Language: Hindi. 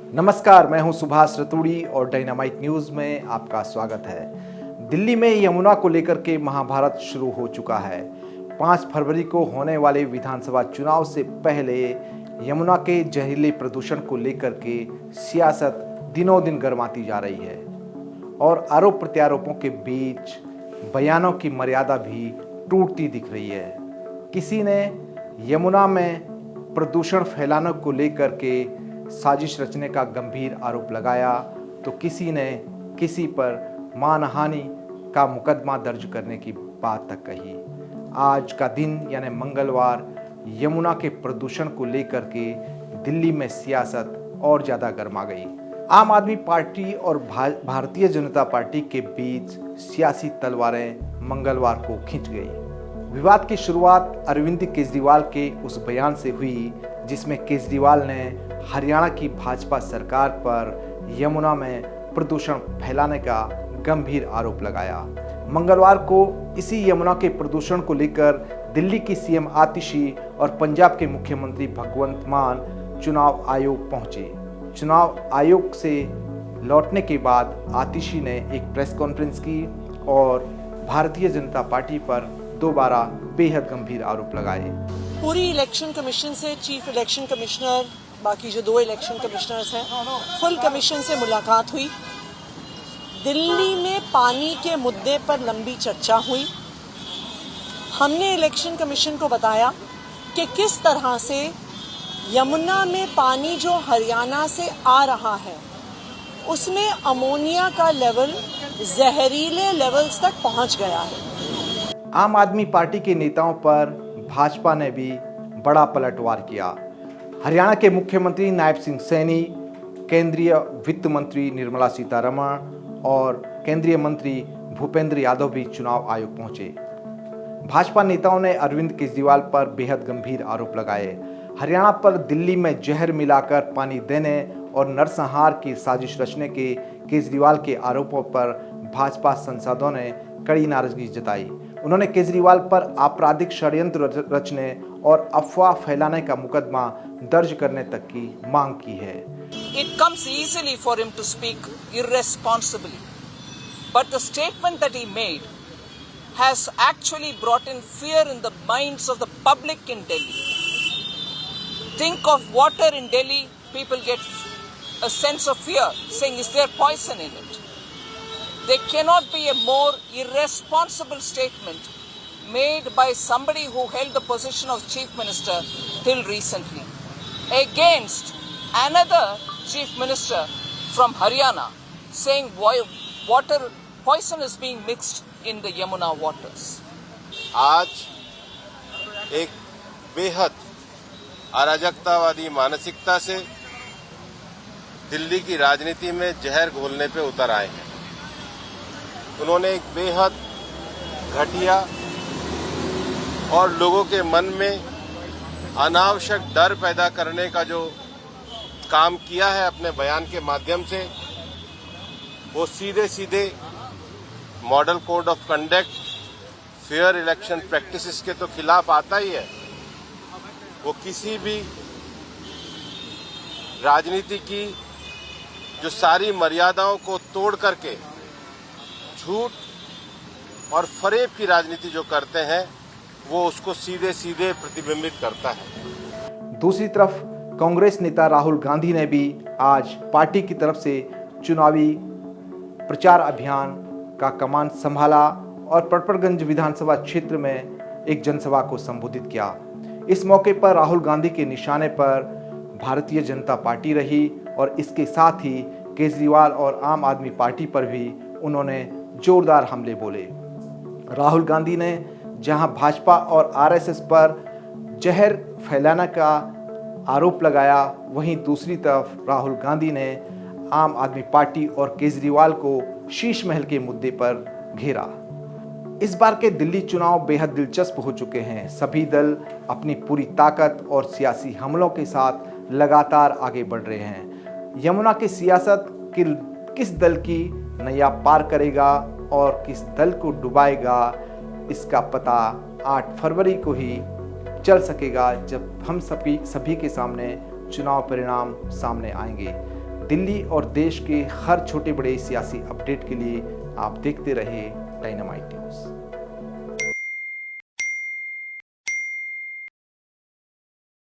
नमस्कार, मैं हूं सुभाष रतूड़ी और डायनामाइट न्यूज में आपका स्वागत है। दिल्ली में यमुना को लेकर के महाभारत शुरू हो चुका है। 5 फरवरी को होने वाले विधानसभा चुनाव से पहले यमुना के जहरीले प्रदूषण को लेकर के सियासत दिनों दिन गर्माती जा रही है और आरोप प्रत्यारोपों के बीच बयानों की मर्यादा भी टूटती दिख रही है। किसी ने यमुना में प्रदूषण फैलाने को लेकर के साजिश रचने का गंभीर आरोप लगाया तो किसी ने किसी पर मानहानि का मुकदमा दर्ज करने की बात तक कही। आज का दिन यानी मंगलवार यमुना के प्रदूषण को लेकर के दिल्ली में सियासत और ज़्यादा गर्मा गई। आम आदमी पार्टी और भारतीय जनता पार्टी के बीच सियासी तलवारें मंगलवार को खिंच गई। विवाद की शुरुआत अरविंद केजरीवाल के उस बयान से हुई जिसमें केजरीवाल ने हरियाणा की भाजपा सरकार पर यमुना में प्रदूषण फैलाने का गंभीर आरोप लगाया। मंगलवार को इसी यमुना के प्रदूषण को लेकर दिल्ली की सीएम आतिशी और पंजाब के मुख्यमंत्री भगवंत मान चुनाव आयोग पहुंचे। चुनाव आयोग से लौटने के बाद आतिशी ने एक प्रेस कॉन्फ्रेंस की और भारतीय जनता पार्टी पर दोबारा बेहद गंभीर आरोप लगाए। पूरी इलेक्शन कमीशन से चीफ इलेक्शन कमिश्नर, बाकी जो 2 इलेक्शन कमिश्नर्स हैं, फुल कमीशन से मुलाकात हुई। दिल्ली में पानी के मुद्दे पर लंबी चर्चा हुई। हमने इलेक्शन कमीशन को बताया कि किस तरह से यमुना में पानी जो हरियाणा से आ रहा है उसमें अमोनिया का लेवल जहरीले लेवल्स तक पहुंच गया है। आम आदमी पार्टी के नेताओं पर भाजपा ने भी बड़ा पलटवार किया। हरियाणा के मुख्यमंत्री नायब सिंह सैनी, केंद्रीय वित्त मंत्री निर्मला सीतारमण और केंद्रीय मंत्री भूपेंद्र यादव भी चुनाव आयोग पहुंचे। भाजपा नेताओं ने अरविंद केजरीवाल पर बेहद गंभीर आरोप लगाए। हरियाणा पर दिल्ली में जहर मिलाकर पानी देने और नरसंहार की साजिश रचने के केजरीवाल के आरोपों पर भाजपा सांसदों ने कड़ी नाराजगी जताई। उन्होंने केजरीवाल पर आपराधिक षड्यंत्र रचने और अफवाह फैलाने का मुकदमा दर्ज करने तक की मांग की है। It comes easily for him to speak irresponsibly, but the statement that he made has actually brought in fear in the minds of the public in Delhi. Think of water in Delhi, people get a sense of fear, saying, is there poison in it? There cannot be a more irresponsible statement made by somebody who held the position of Chief Minister till recently against another Chief Minister from Haryana saying water poison is being mixed in the Yamuna waters. आज एक बेहद अराजकतावादी मानसिकता से दिल्ली की राजनीति में जहर घोलने पे उतर आए हैं। उन्होंने एक बेहद घटिया और लोगों के मन में अनावश्यक डर पैदा करने का जो काम किया है अपने बयान के माध्यम से, वो सीधे सीधे model code of conduct, fair election practices के तो खिलाफ आता ही है। वो किसी भी राजनीति की जो सारी मर्यादाओं को तोड़ करके झूठ और फरेब की राजनीति जो करते हैं वो उसको सीधे सीधे प्रतिबिंबित करता है। दूसरी तरफ कांग्रेस नेता राहुल गांधी ने भी आज पार्टी की तरफ से चुनावी प्रचार अभियान का कमान संभाला और पटपड़गंज विधानसभा क्षेत्र में एक जनसभा को संबोधित किया। इस मौके पर राहुल गांधी के निशाने पर भारतीय जनता पार्टी रही और इसके साथ ही केजरीवाल और आम आदमी पार्टी पर भी उन्होंने जोरदार हमले बोले। राहुल गांधी ने जहां भाजपा और आरएसएस पर जहर फैलाने का आरोप लगाया, वहीं दूसरी तरफ राहुल गांधी ने आम आदमी पार्टी और केजरीवाल को शीश महल के मुद्दे पर घेरा। इस बार के दिल्ली चुनाव बेहद दिलचस्प हो चुके हैं। सभी दल अपनी पूरी ताकत और सियासी हमलों के साथ लगातार आगे बढ़ रहे हैं। यमुना की सियासत किस दल की नैया पार करेगा और किस दल को डुबाएगा, इसका पता 8 फरवरी को ही चल सकेगा जब हम सभी के सामने चुनाव परिणाम सामने आएंगे। दिल्ली और देश के हर छोटे बड़े सियासी अपडेट के लिए आप देखते रहे डायनामाइट न्यूज़।